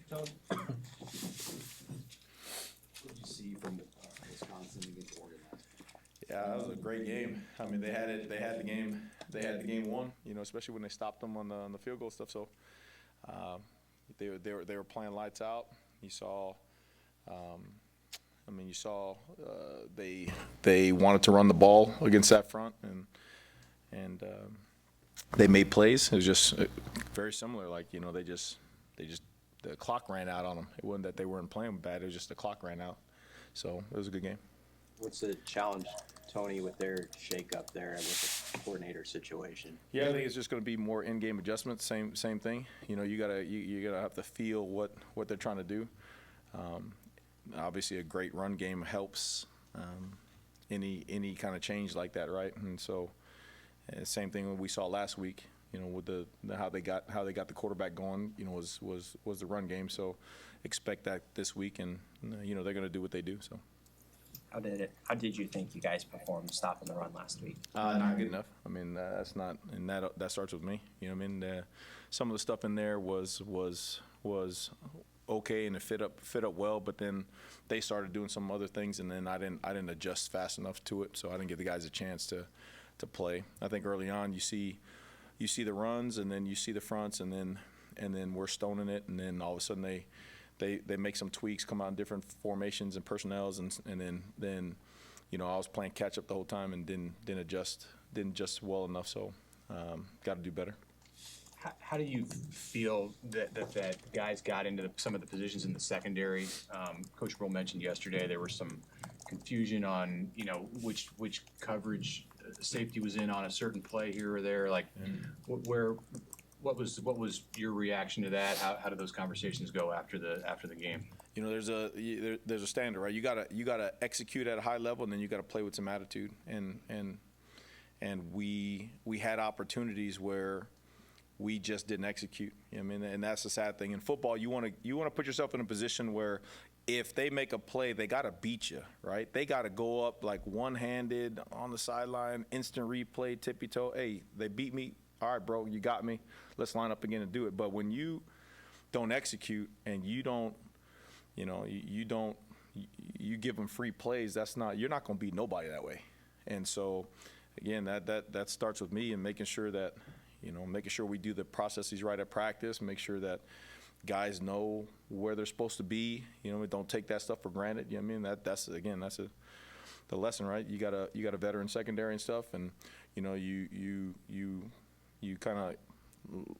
What did you see from Wisconsin against Oregon last week? Yeah, that was a great game. I mean, they had it. They had the game. They had the game won. You know, especially when they stopped them on the field goal stuff. So they were playing lights out. You saw. You saw they wanted to run the ball against that front, and they made plays. It was just very similar. Like, you know, they just the clock ran out on them. It wasn't that they weren't playing bad. It was just the clock ran out. So it was a good game. What's the challenge, Tony, with their shake-up there with the coordinator situation? Yeah, I think it's just going to be more in-game adjustments. Same thing. You know, you gotta have to feel what they're trying to do. Obviously, a great run game helps any kind of change like that, right? And so, same thing we saw last week. You know, with the how they got the quarterback going. You know, was the run game. So, expect that this week, and you know they're going to do what they do. So. How did you think you guys performed stopping the run last week? Not good enough. I mean, that's not, and that starts with me. You know what I mean? Some of the stuff in there was okay, and it fit up well, but then they started doing some other things, and then I didn't adjust fast enough to it, so I didn't give the guys a chance to play. I think early on you see the runs, and then you see the fronts, and then we're stoning it, and then all of a sudden they make some tweaks, come out in different formations and personnels, and then you know I was playing catch up the whole time and didn't adjust well enough. So got to do better. How do you feel that guys got into some of the positions in the secondary? Coach Brill mentioned yesterday there was some confusion on which coverage safety was in on a certain play here or there. Like what was your reaction to that? How did those conversations go after the game? You know, there's a standard, right? You gotta execute at a high level, and then you gotta play with some attitude. And we had opportunities where we just didn't execute. You know what I mean, and that's the sad thing in football. You want to put yourself in a position where if they make a play, they gotta beat you, right? They gotta go up like one-handed on the sideline, instant replay, tippy toe. Hey, they beat me. All right, bro, you got me. Let's line up again and do it. But when you don't execute and you give them free plays, you're not going to beat nobody that way. And so, again, that starts with me and making sure we do the processes right at practice, make sure that guys know where they're supposed to be. You know, we don't take that stuff for granted. You know what I mean? That's the lesson, right? You got a veteran secondary and stuff, and you know you kind of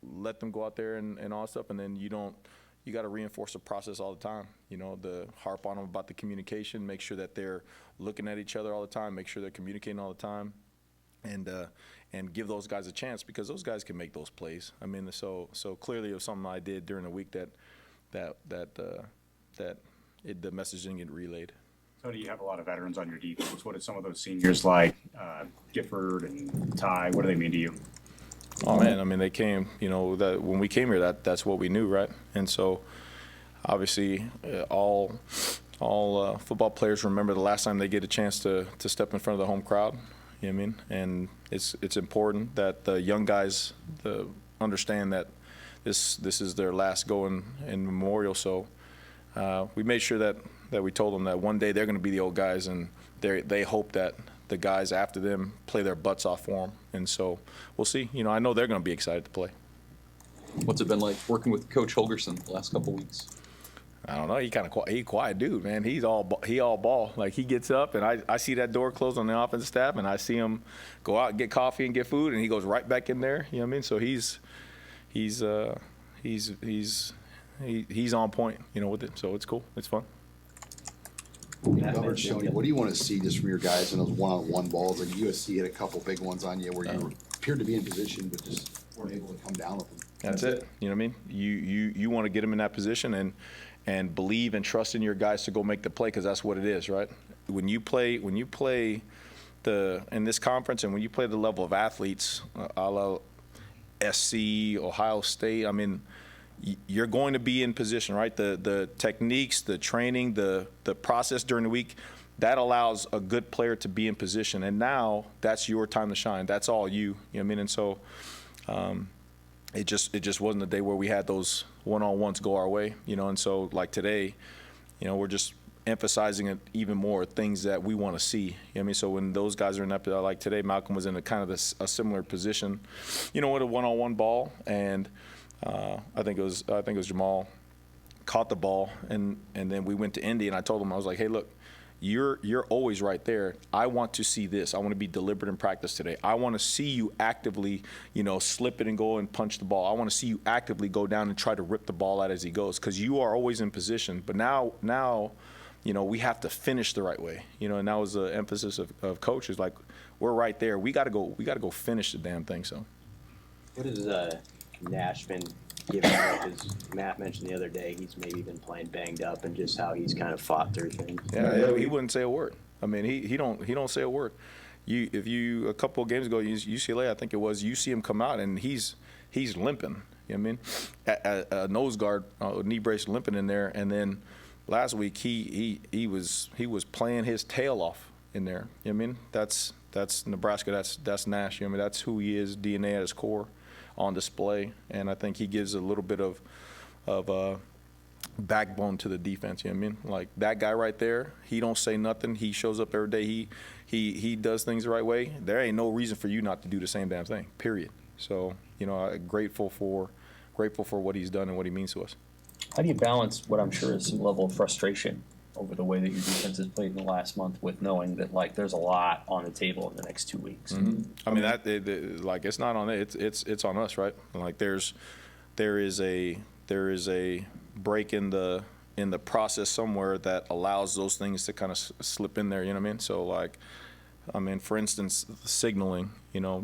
let them go out there and all stuff, and then you got to reinforce the process all the time. You know, harp on them about the communication, make sure that they're looking at each other all the time, make sure they're communicating all the time, and give those guys a chance, because those guys can make those plays. I mean, so clearly it was something I did during the week that the message didn't get relayed. Tony, you have a lot of veterans on your defense. What did some of those seniors like Gifford and Tai? What do they mean to you? Oh man, I mean they came. You know, that when we came here, that's what we knew, right? And so, obviously, all football players remember the last time they get a chance to step in front of the home crowd. You know what I mean? And it's important that the young guys understand that this is their last go in Memorial. So we made sure that we told them that one day they're going to be the old guys, and they hope that the guys after them play their butts off for them. And so we'll see. You know, I know they're going to be excited to play. What's it been like working with Coach Hogerson the last couple of weeks? I don't know. He quiet dude, man. He all ball. Like, he gets up, and I see that door closed on the offensive staff, and I see him go out and get coffee and get food, and he goes right back in there. You know what I mean? So he's on point, you know, with it. So it's cool. It's fun. Tony, what do you want to see just from your guys in those one-on-one balls? Like USC had a couple big ones on you where you appeared to be in position but just weren't able to come down with them. That's it. You know what I mean? You want to get them in that position and believe and trust in your guys to go make the play, because that's what it is, right? When you play in this conference, and when you play the level of athletes, a la SC, Ohio State, I mean, you're going to be in position, right? The techniques, the training, the process during the week, that allows a good player to be in position. And now that's your time to shine. That's all you. You know what I mean? And so it just wasn't a day where we had those one-on-ones go our way, and so like today, we're just emphasizing it even more, things that we want to see. You know what I mean? So when those guys are in that, like today, Malcolm was in a kind of a similar position, with a one-on-one ball, and I think it was Jamal caught the ball, and then we went to Indy, and I told him, I was like, hey, look, you're always right there. I want to see this. I want to be deliberate in practice today. I want to see you actively, slip it and go and punch the ball. I want to see you actively go down and try to rip the ball out as he goes, because you are always in position. But now, we have to finish the right way. And that was the emphasis of coaches. Like, we're right there. We got to go finish the damn thing. So, What is Nashman Giv? Because Matt mentioned the other day he's maybe been playing banged up, and just how he's kind of fought through things. yeah, he wouldn't say a word. I mean, he don't say a word. If you a couple of games ago, UCLA, I think it was, you see him come out and he's limping. You know what I mean? A nose guard, knee brace limping in there, and then last week he was playing his tail off in there. You know what I mean? That's Nebraska. That's Nash. You know what I mean? That's who he is, DNA at his core, on display. And I think he gives a little bit of backbone to the defense. You know what I mean? Like, that guy right there, he don't say nothing. He shows up every day. He does things the right way. There ain't no reason for you not to do the same damn thing, period. So, I'm grateful for what he's done and what he means to us. How do you balance what I'm sure is some level of frustration over the way that your defense has played in the last month, with knowing that, like, there's a lot on the table in the next 2 weeks? Mm-hmm. I mean, it's not on it. It's on us, right? Like, there is a break in the process somewhere that allows those things to kind of slip in there. You know what I mean? So, like, for instance, signaling.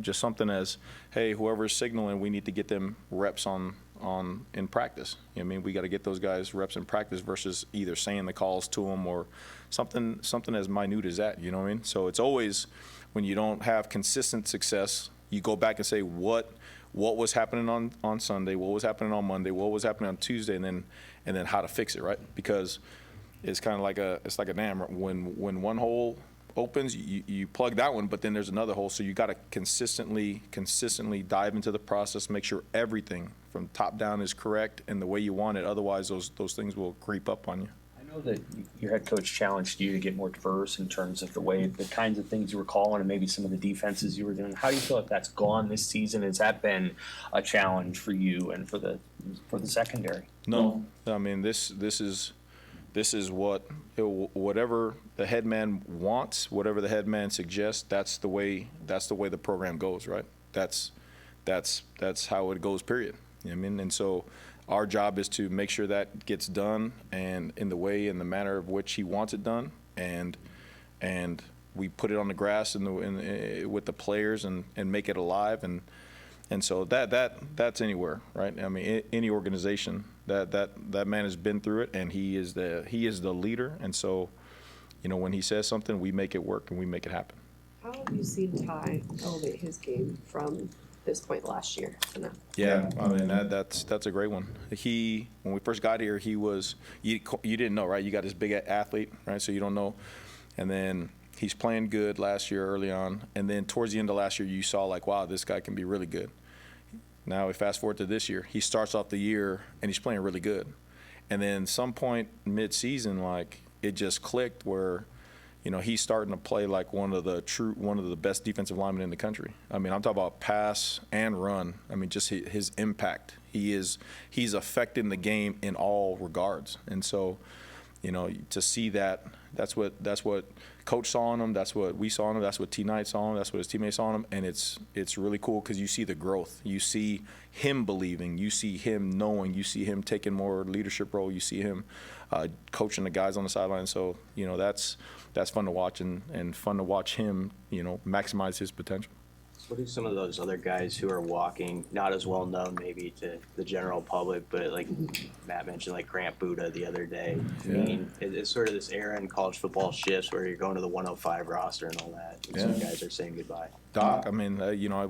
Just something as, hey, whoever's signaling, we need to get them reps in practice. You know what I mean? We got to get those guys reps in practice versus either saying the calls to them or something as minute as that. You know what I mean? So it's always, when you don't have consistent success, you go back and say what was happening on Sunday, what was happening on Monday, what was happening on Tuesday, and then how to fix it, right? Because it's kind of like a dam. When one hole opens, you plug that one, but then there's another hole. So you got to consistently dive into the process, make sure everything from top down is correct and the way you want it. Otherwise, those things will creep up on you. I know that your head coach challenged you to get more diverse in terms of the kinds of things you were calling, and maybe some of the defenses you were doing. How do you feel like that's gone this season? Has that been a challenge for you and for the secondary? No, I mean, this is whatever the head man wants, whatever the head man suggests. That's the way the program goes, right? That's how it goes, period. You know what I mean? And so our job is to make sure that gets done, and in the way and the manner of which he wants it done, and we put it on the grass with the players and make it alive, and so that's anywhere, right? I mean, any organization, that man has been through it, and he is the leader, and so, when he says something, we make it work and we make it happen. How have you seen Tai elevate his game from this point last year to now? Yeah, I mean, that's a great one. When we first got here, he was, you didn't know, right? You got this big athlete, right? So you don't know. And then he's playing good last year early on. And then towards the end of last year, you saw, like, wow, this guy can be really good. Now we fast forward to this year. He starts off the year and he's playing really good. And then some point mid-season, like, it just clicked where, he's starting to play like one of the best defensive linemen in the country. I mean, I'm talking about pass and run. I mean, just his impact. He's affecting the game in all regards. And so, to see that, that's what Coach saw in him. That's what we saw in him. That's what T. Knight saw in him. That's what his teammates saw in him. And it's really cool because you see the growth. You see him believing. You see him knowing. You see him taking more leadership role. You see him coaching the guys on the sideline. So, that's fun to watch and fun to watch him, maximize his potential. What are some of those other guys who are walking, not as well known maybe to the general public, but like Matt mentioned, like Grant Buda the other day? Yeah. I mean, it's sort of this era in college football shifts where you're going to the 105 roster and all that. And some guys are saying goodbye. Doc, I mean,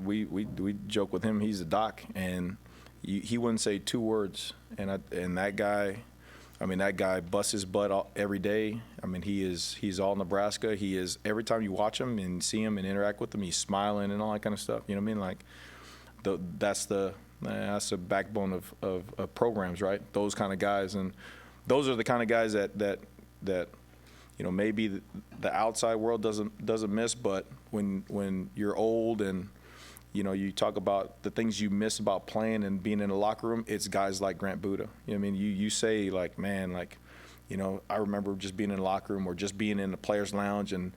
we joke with him. He's a doc, and he wouldn't say 2 words. And that guy. I mean, that guy busts his butt every day. I mean, he's all Nebraska. He is, every time you watch him and see him and interact with him, he's smiling and all that kind of stuff. You know what I mean? Like, That's the backbone of programs, right? Those kind of guys, and those are the kind of guys that maybe the outside world doesn't miss, but when you're old and you talk about the things you miss about playing and being in the locker room, it's guys like Grant Buda. I mean, you say like, man, like, I remember just being in the locker room or just being in the players' lounge and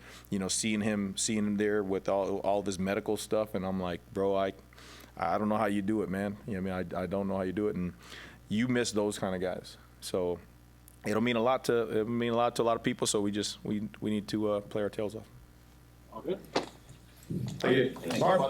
seeing him there with all of his medical stuff, and I'm like, bro, I don't know how you do it, man. I don't know how you do it, and you miss those kind of guys. So it'll mean a lot to a lot of people. So we need to play our tails off. All good. Thank you.